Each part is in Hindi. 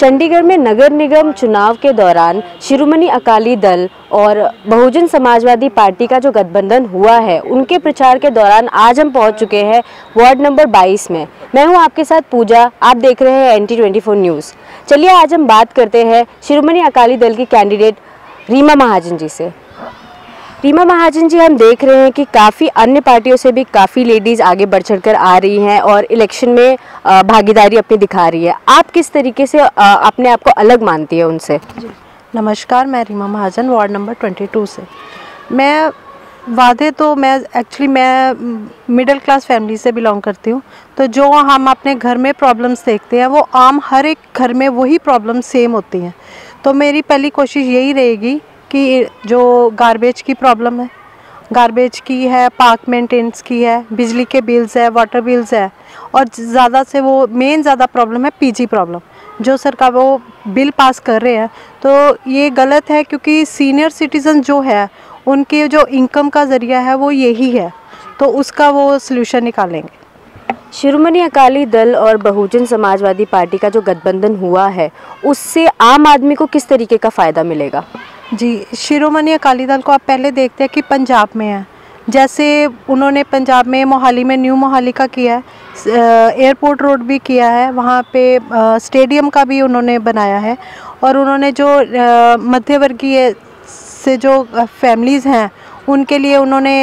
चंडीगढ़ में नगर निगम चुनाव के दौरान शिरोमणि अकाली दल और बहुजन समाजवादी पार्टी का जो गठबंधन हुआ है, उनके प्रचार के दौरान आज हम पहुंच चुके हैं वार्ड नंबर 22 में। मैं हूं आपके साथ पूजा, आप देख रहे हैं NT24 न्यूज़। चलिए आज हम बात करते हैं शिरोमणि अकाली दल की कैंडिडेट रीमा महाजन जी से। रीमा महाजन जी, हम देख रहे हैं कि काफ़ी अन्य पार्टियों से भी काफ़ी लेडीज़ आगे बढ़ चढ़कर आ रही हैं और इलेक्शन में भागीदारी अपनी दिखा रही है। आप किस तरीके से अपने आप को अलग मानती है उनसे? नमस्कार, मैं रीमा महाजन वार्ड नंबर 22 से। मैं मिडिल क्लास फैमिली से बिलोंग करती हूँ। तो जो हम अपने घर में प्रॉब्लम्स देखते हैं वो आम हर एक घर में वही प्रॉब्लम सेम होती हैं। तो मेरी पहली कोशिश यही रहेगी कि जो गार्बेज की प्रॉब्लम है, गार्बेज की है, पार्क मेंटेनेंस की है, बिजली के बिल्स है, वाटर बिल्स है, और ज़्यादा से वो मेन ज़्यादा प्रॉब्लम है पीजी प्रॉब्लम। जो सरकार वो बिल पास कर रहे हैं तो ये गलत है, क्योंकि सीनियर सिटीज़न जो है उनके जो इनकम का ज़रिया है वो यही है, तो उसका वो सल्यूशन निकालेंगे। शिरोमणि अकाली दल और बहुजन समाजवादी पार्टी का जो गठबंधन हुआ है, उससे आम आदमी को किस तरीके का फ़ायदा मिलेगा? जी, शिरोमणि अकाली दल को आप पहले देखते हैं कि पंजाब में है, जैसे उन्होंने पंजाब में मोहाली में न्यू मोहाली का किया है, एयरपोर्ट रोड भी किया है, वहाँ पे स्टेडियम का भी उन्होंने बनाया है, और उन्होंने जो मध्यवर्गीय से जो फैमिलीज़ हैं उनके लिए उन्होंने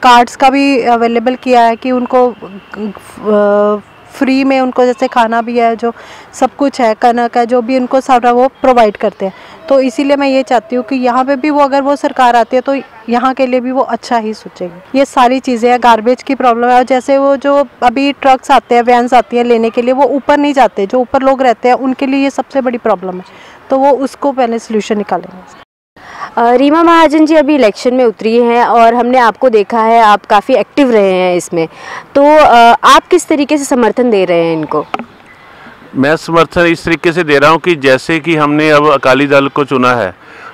कार्ड्स का भी अवेलेबल किया है कि उनको फ्री में उनको जैसे खाना भी है, जो सब कुछ है, कनक है, जो भी उनको सारा वो प्रोवाइड करते हैं। तो इसीलिए मैं ये चाहती हूँ कि यहाँ पे भी वो अगर वो सरकार आती है तो यहाँ के लिए भी वो अच्छा ही सोचेगी। ये सारी चीज़ें हैं, गार्बेज की प्रॉब्लम है, और जैसे वो जो अभी ट्रक्स आते हैं, वैन्स आती हैं लेने के लिए, वो ऊपर नहीं जाते, जो ऊपर लोग रहते हैं उनके लिए ये सबसे बड़ी प्रॉब्लम है। तो वो उसको पहले सोल्यूशन निकालेंगे। रीमा महाजन जी अभी इलेक्शन में उतरी हैं और हमने आपको देखा है, आप काफ़ी एक्टिव रहे हैं इसमें, तो आप किस तरीके से समर्थन दे रहे हैं इनको? मैं समर्थन इस तरीके से दे रहा हूं कि जैसे कि हमने अब अकाली दल को चुना है,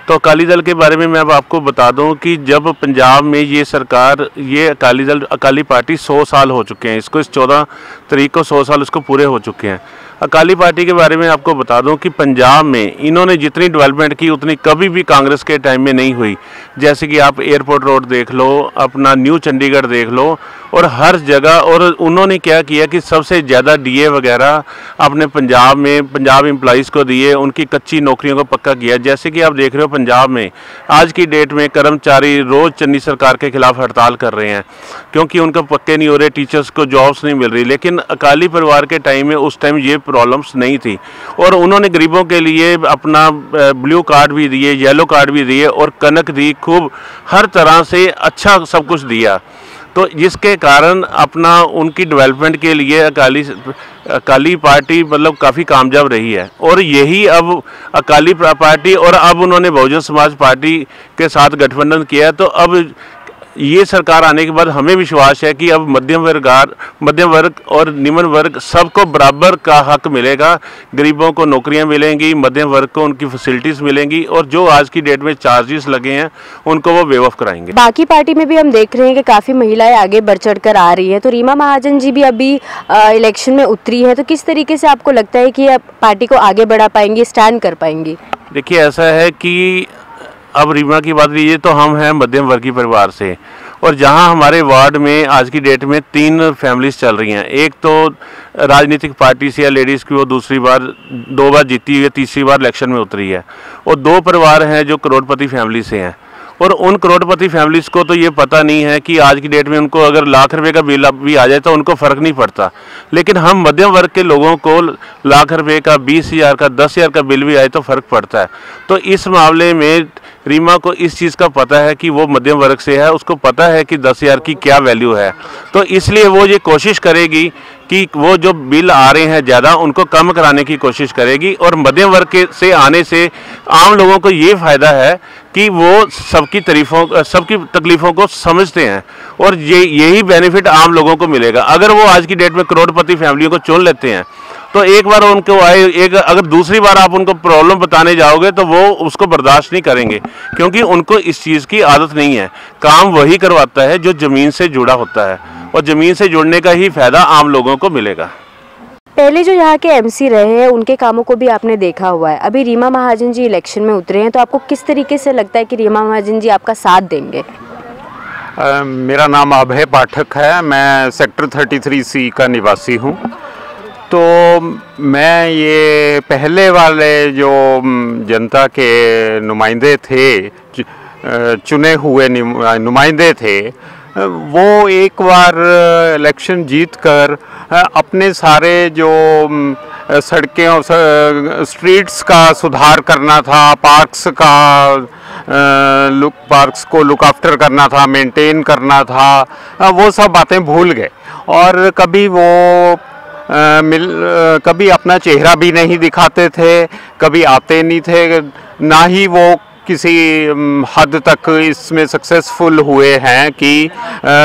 तो अकाली दल के बारे में मैं अब आपको बता दूं कि जब पंजाब में ये सरकार, ये अकाली पार्टी 100 साल हो चुके हैं, इसको इस 14 तारीख को 100 साल उसको पूरे हो चुके हैं। अकाली पार्टी के बारे में आपको बता दूं कि पंजाब में इन्होंने जितनी डेवलपमेंट की उतनी कभी भी कांग्रेस के टाइम में नहीं हुई। जैसे कि आप एयरपोर्ट रोड देख लो, अपना न्यू चंडीगढ़ देख लो, और हर जगह। और उन्होंने क्या किया कि सबसे ज़्यादा DA वगैरह अपने पंजाब में पंजाब एम्प्लॉइज़ को दिए, उनकी कच्ची नौकरियों को पक्का किया। जैसे कि आप देख रहे हो पंजाब में आज की डेट में कर्मचारी रोज़ चन्नी सरकार के खिलाफ हड़ताल कर रहे हैं, क्योंकि उनको पक्के नहीं हो रहे, टीचर्स को जॉब्स नहीं मिल रही। लेकिन अकाली परिवार के टाइम में उस टाइम ये प्रॉब्लम्स नहीं थी, और उन्होंने गरीबों के लिए अपना ब्लू कार्ड भी दिए, येलो कार्ड भी दिए, और कनक दी, खूब हर तरह से अच्छा सब कुछ दिया। तो जिसके कारण अपना उनकी डेवलपमेंट के लिए अकाली पार्टी मतलब काफ़ी कामयाब रही है। और यही अब अकाली पार्टी और अब उन्होंने बहुजन समाज पार्टी के साथ गठबंधन किया, तो अब ये सरकार आने के बाद हमें विश्वास है कि अब मध्यम वर्ग और निम्न वर्ग सबको बराबर का हक मिलेगा। गरीबों को नौकरियां मिलेंगी, मध्यम वर्ग को उनकी फैसिलिटीज़ मिलेंगी, और जो आज की डेट में चार्जेस लगे हैं उनको वो वेव ऑफ कराएंगे। बाकी पार्टी में भी हम देख रहे हैं कि काफ़ी महिलाएं आगे बढ़ चढ़ कर आ रही हैं, तो रीमा महाजन जी भी अभी इलेक्शन में उतरी है, तो किस तरीके से आपको लगता है कि अब पार्टी को आगे बढ़ा पाएंगी, स्टैंड कर पाएंगी? देखिए, ऐसा है कि अब रीमा की बात लीजिए तो हम हैं मध्यम वर्गीय परिवार से, और जहां हमारे वार्ड में आज की डेट में 3 फैमिलीज चल रही हैं। एक तो राजनीतिक पार्टी से या लेडीज़ की वो 2 बार जीती हुई है, तीसरी बार इलेक्शन में उतरी है, और 2 परिवार हैं जो करोड़पति फैमिली से हैं। और उन करोड़पति फैमिलीज़ को तो ये पता नहीं है कि आज की डेट में उनको अगर लाख रुपए का बिल भी आ जाए तो उनको फ़र्क नहीं पड़ता। लेकिन हम मध्यम वर्ग के लोगों को लाख रुपए का, 20,000 का, 10,000 का बिल भी आए तो फ़र्क पड़ता है। तो इस मामले में रीमा को इस चीज़ का पता है कि वो मध्यम वर्ग से है, उसको पता है कि 10,000 की क्या वैल्यू है। तो इसलिए वो ये कोशिश करेगी कि वो जो बिल आ रहे हैं ज़्यादा, उनको कम कराने की कोशिश करेगी। और मध्यम वर्ग के से आने से आम लोगों को ये फ़ायदा है कि वो सबकी तकलीफ़ों को समझते हैं, और यही बेनिफिट आम लोगों को मिलेगा। अगर वो आज की डेट में करोड़पति फैमिलियों को चुन लेते हैं तो एक बार उनको अगर दूसरी बार आप उनको प्रॉब्लम बताने जाओगे तो वो उसको बर्दाश्त नहीं करेंगे, क्योंकि उनको इस चीज़ की आदत नहीं है। काम वही करवाता है जो ज़मीन से जुड़ा होता है, और ज़मीन से जुड़ने का ही फ़ायदा आम लोगों को मिलेगा। पहले जो यहाँ के एमसी रहे हैं उनके कामों को भी आपने देखा हुआ है, अभी रीमा महाजन जी इलेक्शन में उतरे हैं, तो आपको किस तरीके से लगता है कि रीमा महाजन जी आपका साथ देंगे? मेरा नाम अभय पाठक है, मैं सेक्टर 33C का निवासी हूँ। तो मैं ये पहले वाले जो जनता के नुमाइंदे थे, चुने हुए नुमाइंदे थे, वो एक बार इलेक्शन जीत कर अपने सारे जो सड़कें और स्ट्रीट्स का सुधार करना था, पार्क्स को लुक आफ्टर करना था, मेंटेन करना था, वो सब बातें भूल गए और कभी अपना चेहरा भी नहीं दिखाते थे, कभी आते नहीं थे, ना ही वो किसी हद तक इसमें सक्सेसफुल हुए हैं कि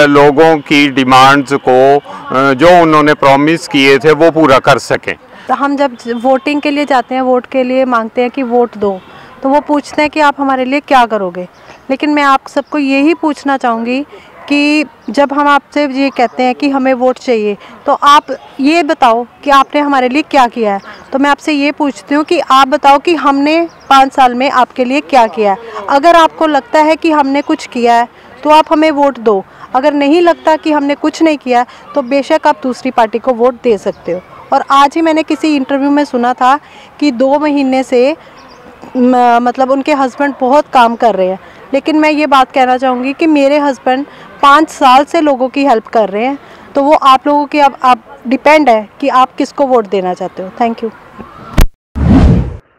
लोगों की डिमांड्स को जो उन्होंने प्रॉमिस किए थे वो पूरा कर सकें। तो हम जब वोटिंग के लिए जाते हैं, वोट के लिए मांगते हैं कि वोट दो, तो वो पूछते हैं कि आप हमारे लिए क्या करोगे। लेकिन मैं आप सबको यही पूछना चाहूँगी कि जब हम आपसे ये कहते हैं कि हमें वोट चाहिए, तो आप ये बताओ कि आपने हमारे लिए क्या किया है। तो मैं आपसे ये पूछती हूँ कि आप बताओ कि हमने 5 साल में आपके लिए क्या किया है। अगर आपको लगता है कि हमने कुछ किया है तो आप हमें वोट दो, अगर नहीं लगता कि हमने कुछ नहीं किया तो बेशक आप दूसरी पार्टी को वोट दे सकते हो। और आज ही मैंने किसी इंटरव्यू में सुना था कि 2 महीने से मतलब उनके हस्बैंड बहुत काम कर रहे हैं, लेकिन मैं ये बात कहना चाहूँगी कि मेरे हस्बैंड 5 साल से लोगों की हेल्प कर रहे हैं। तो वो आप लोगों के अब आप डिपेंड है कि आप किसको वोट देना चाहते हो। Thank you.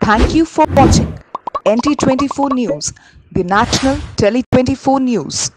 Thank you for watching NT24 News, the National Tele 24 News.